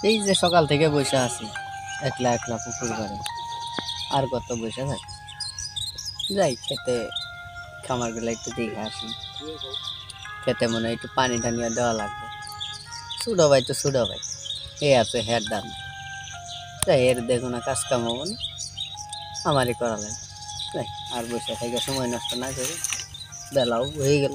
সেই যে সকাল থেকে বসে আছি একলা একলা পুকুর পাড়ে, আর কত বসে থাকি। যাই খেতে, খামারগুলো একটু দেখে আসি। খেতে মনে হয় একটু পানি টানিয়ে দেওয়া লাগবে। ছোটো ভাই তো ছোটো ভাই, এ আছে হের দাম, তাই এর দেখো না কাজ কাম হবো না, আমারই করা লাগে। তাই আর বসে থেকে সময় নষ্ট না করে বেলাও হয়ে গেল।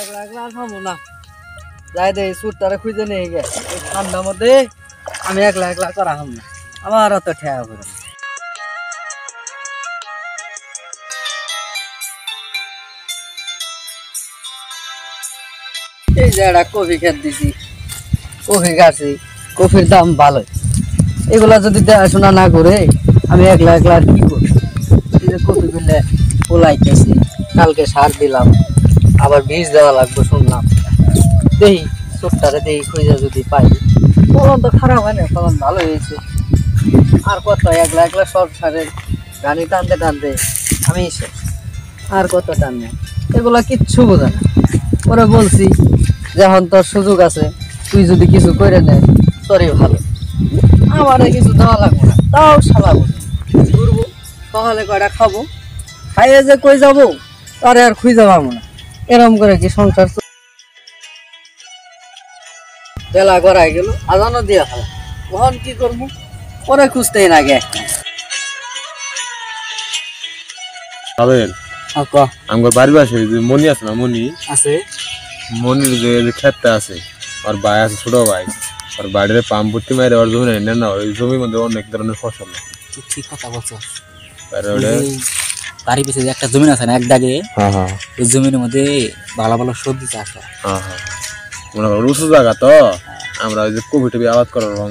একলা একলা আর খাবো না, যাই দে সুট তারা খুঁজে নিয়ে গে। ঠান্ডার মধ্যে আমি একলা একলা করা হাম না, আমার অত ঠেয়া করে। এই যে একটা কফি খেত দিছি, কফি খাচ্ছি, কফির দাম ভালো। এগুলা যদি দেখাশোনা না করে আমি একলা একলা আর কি করি। এই যে কফি গুলো পোলাইতেছি, কালকে সার দিলাম, আবার বীজ দেওয়া লাগবে শুনলাম। দেখি সুটটারে দেখি খুঁজে যদি পাই। ফলন তো খারাপ হয় না, ফলন ভালো হয়েছে। আর কত একলা একলা সব সারের গাড়ি টানতে টানতে আমি শেষ। আর কত টানবে, এগুলা কিচ্ছু বোঝে না। পরে বলছি যখন তোর সুযোগ আছে তুই যদি কিছু করে নেয় তোরই ভালো, আমার কিছু দেওয়া লাগবে না। তাও শালা বুঝি ঘুরবো, সকালে কয়টা খাবো, খাইয়ে যে কই যাবো তারে আর খুঁজে পাবো না। এরম করে কি সংসার? বেলা গড়াই গেল, আজানও দিয়া খালা, কখন কি করবো পরে খুঁজতেই না গে। আমার বাড়ির পাশে মনি আছে না, মনি আছে, মনির যে ক্ষেতটা আছে, আর ভাই আছে ছোট ভাই, আর বাড়ির পাম্প ভর্তি মারে ওর জমি নেই না, ওই জমির মধ্যে অনেক ধরনের ফসল। ঠিক কথা বলছো। ওটা বাড়ির পিছনে একটা জমি আছে না, এক দাগে, ওই জমির মধ্যে ভালো ভালো সবজি চাষ হয়। মনে করো উঁচু জায়গা তো, আমরা ওই যে কপি টপি আবাদ করার রং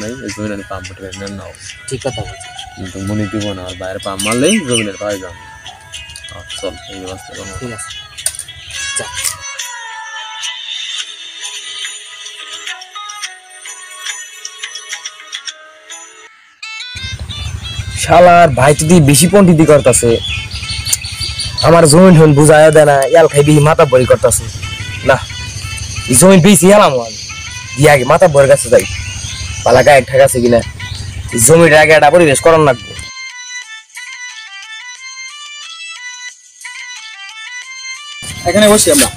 নাই, ওই জমিনের পাম্প ভর্তি নেন নাও। ঠিক কথা বলছো, কিন্তু মনি দিব না, আর বাইরে পাম্প মারলেই জমিনের পাওয়া যাবে। চল এই ব্যবস্থা করো। ঠিক আছে, যা। শালার ভাই যদি বেশি পন্ডিতি করতেছে, আমার জমিন হন বুঝায় দেয় না, এল খাই বেশি মাথা বড়ি করতেছে। না, এই জমিন বেশি এলাম দিয়ে আগে মাথা বড়ের কাছে যাই, পালা গায়ে ঠেক আছে কিনা, জমিটার আগে একটা পরিবেশ করার লাগবে। এখানে বসি আমরা।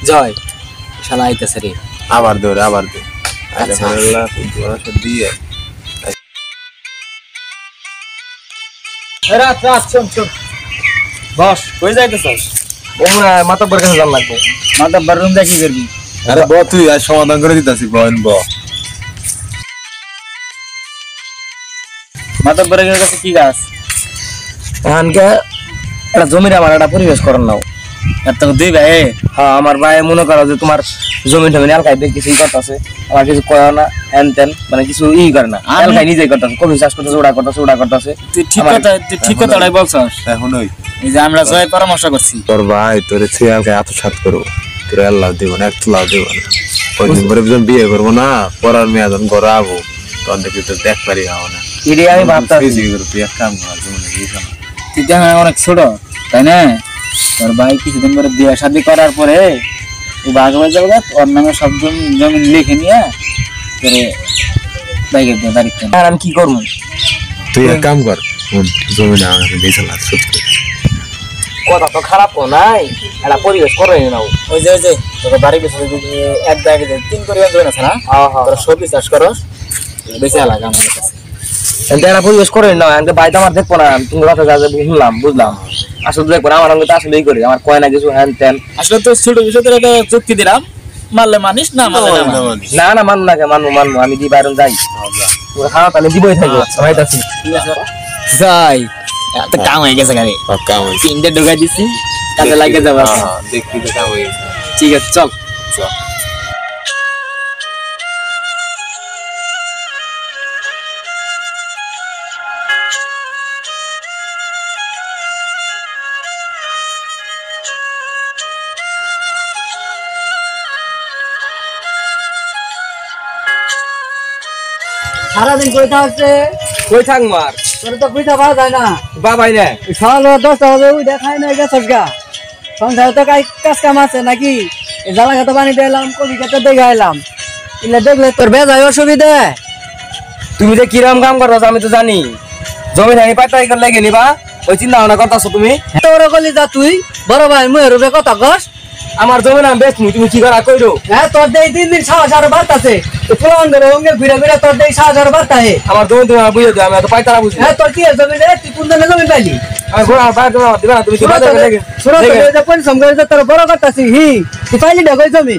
জয় শালা আইতেছে রে, আবার দৌড় আবার দে দিয়ে বস কই যাইতেছস? ওমরা মাথা বড়ের কাছে যাওয়ার লাগবে। মাথা বারুম যা কি করবি? আরে ব তুই আর সমাধান করে দিতাছি বয়ন ব। মাথা বারুমের কাছে কি গাছ? এখানকে একটা জমির আমার একটা পরিবেশ করার নাও। এত দুই ভাই? হ্যাঁ, আমার ভাই মনে করো যে তোমার জমি টমি এলাকায় কিছুই করতেছে, আমার কিছু করে না, হ্যান তেন মানে কিছু করে না, এলাকায় নিজেই করতেছে, কফি চাষ করতেছে, ওটা করতেছে। তুই ঠিক কথাটাই বলছস। এখন ওই এই যে আমরা জয় পরামর্শ করছি, তোর ভাই তোর ছেলে এলাকায় এত সাত করবো, তোর আল্লাহ দেবো না, একটু লাভ দেবো না। কয়েকদিন পরে যখন বিয়ে করবো না, পড়ার মেয়ে যখন ঘরে আবো, তখন দেখবি তোর দেখ পারি হবো না। এটাই আমি ভাবতাম। তুই এক কাম কর, তুই তো অনেক ছোট তাই না? তোর ভাই কিছুদিন পরে বিয়ে শাদী করার পরে ও বাঘ হয়ে যাবে, ওর নামে সব জমি লিখে নিয়ে বাইকের দিয়ে বাড়ি। আর আমি কি করবো? তুই এক কাম কর, জমি না বেঁচে লাগ সত্যি। কথা তো খারাপ নাই, একটা পরিবেশ করে নাও। ওই যে তোর বাড়ির পিছনে এক জায়গায় 3 করে জমি আছে না, তোর সবজি চাষ করস, বেশি লাগে আমাদের কাছে। একটা পরিবেশ করে নাও, বাইরে আমার দেখবো না, তুমি কথা যা শুনলাম বুঝলাম। আসলে দেখো আমার সঙ্গে তো আসলেই করে আমার কয় না কিছু হ্যান ত্যান। আসলে তো ছোট বিষয় তোর একটা যুক্তি দিলাম, মারলে মানিস না মারলে না মানিস। না না মানবো না কে মানবো আমি দি বাইরে যাই তোর খাওয়া তাহলে দিবই থাকবো সবাই আছি। ঠিক আছে যাই, এত কাম হয়ে গেছে গাড়ি, কাম হয়েছে। তিনটে ঢুকাই দিছি, কাজে লাগে যাবো। দেখবি তো কাম হয়ে গেছে। ঠিক আছে চল। সারাদিন কইতা হচ্ছে কই থাক মার তোর তো পয়সা পাওয়া যায় না। বাবাই না সকাল 10টা হবে ওই দেখাই না গেছস গা। সংসারে তো কাজ কাম আছে নাকি? এই জ্বালা খাতে পানি দিলাম, কবি খেতে দেখে আইলাম। ইলে দেখলে তোর বেজায় অসুবিধা। তুমি যে কিরম কাম করছো আমি তো জানি, জমি ধানি পাইতাই করে লাগে নিবা ওই চিন্তা ভাবনা করতেছো তুমি। তোর কলি যা তুই বড় ভাই মুয়ের রূপে কথা কস। আমার জমি নাম বেশ তুমি কি করা কইরো। হ্যাঁ তোর দেই দিন দিন সাহস আরো বাড়তাছে। ফুলান ধরে অঙ্গে ঘুরে ঘুরে তোর দেই সাহস আরো বাড়তাছে। আমার জমি তুমি আমার বুঝে দিও, আমি এত পাইতারা বুঝি। হ্যাঁ তোর কি জমি রে? তুই কোন দিনে জমি পাইলি? আমি ঘোড়া বাইরে তোমার দিবা না, তুমি কি বাজার করে লাগে শুনো তো এই যে পরিশ্রম করে যে তোর বড় করতাছি তুই পাইলি না কই জমি?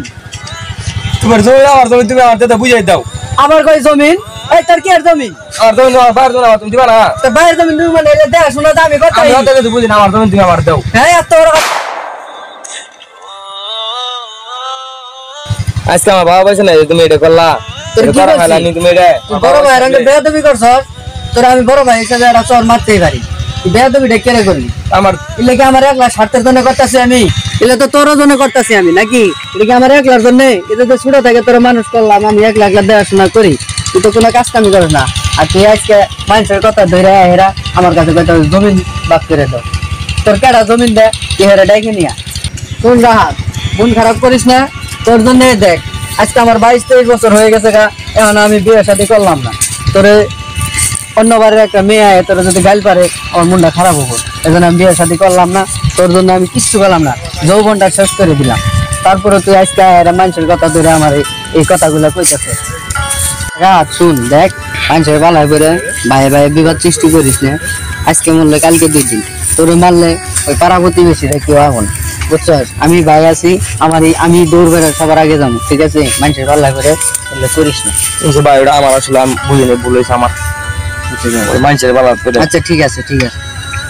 তোমার জমি আমার জমি তুমি আমার দাদা বুঝাই দাও। আবার কই জমিন? এই তোর কি আর জমিন? আমার জমি আমার বাইরে জমি তুমি দিবা না। তো বাইরের জমিন তুমি মানে এলে দেখ শোনা দামি কত? আমি অত কিছু বুঝি না, আমার জমি তুমি আমার দাও। হ্যাঁ এত বড় কথা। আজকে আমার বাবা বলছে না যে তুমি এটা করলা, তোর এটা কি করা বলছি? হয়নি তুমি এটা। তুই বড় ভাই রঙে বেয়াদবি করছস। তোর আমি বড় ভাই হিসেবে একটা চর মারতেই পারি। তুই বেয়াদবিটা কেন করলি? আমার ইলে কি আমার একলা স্বার্থের জন্য করতেছি আমি? ইলে তো তোর জন্য করতেছি আমি নাকি? এটা কি আমার একলার জন্য? এটা তো ছোট থেকে তোর মানুষ করলাম, আমি একলা একলা দেখাশোনা করি। তুই তো কোনো কাজ কামি করিস না। আর তুই আজকে মানুষের কথা ধরে হেরা আমার কাছে কত জমিন বাদ করে দাও। তোর কেডা জমিন দে কি হেরা ডাইকে নিয়া কোন রাহাত মন খারাপ করিস না। তোর জন্য দেখ আজকে আমার 22-23 বছর হয়ে গেছে গা, এখন আমি বিয়ে শাদী করলাম না। তোরে অন্যবারের একটা মেয়ে আয় তোরা যদি গাল পারে আমার মনটা খারাপ হবো। এই জন্য আমি বিয়ে শাদী করলাম না। তোর জন্য আমি কিচ্ছু করলাম না, যৌবনটা শেষ করে দিলাম। তারপরে তুই আজকে এরা মানুষের কথা ধরে আমার এই কথাগুলো কইতেছে। রাত শুন দেখ মানুষের বালাই করে ভাই ভাই বিবাদ সৃষ্টি করিস না। আজকে মরলে কালকে 2 দিন, তোরে মারলে ওই পাড়া প্রতিবেশীরা কেউ আগুন বুঝছস। আমি ভাই আছি, আমি দৌড় বেড়া সবার আগে যাবো, ঠিক আছে? মানুষের বালাই করে এগুলো করিস না। ভাই ওটা আমার আসলে আমি বুঝিনি, ভুল হয়েছে আমার। ওই মানুষের বালা পেটে। আচ্ছা ঠিক আছে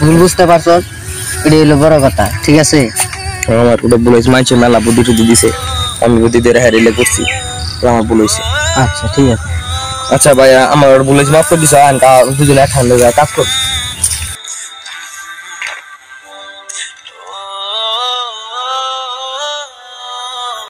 ভুল বুঝতে পারছস, এটা হলো বড় কথা, ঠিক আছে? আমার ওটা ভুল হয়েছে, মানুষের মেলা বুদ্ধি টুদ্ধি দিছে, আমি বুদ্ধি দিয়ে হেরিলে করছি, ওটা আমার ভুল হয়েছে। আচ্ছা ঠিক আছে। আচ্ছা ভাই আমার ভুল হয়েছে, মাফ করে দিছো। দুজনে একসাথে কাজ কর।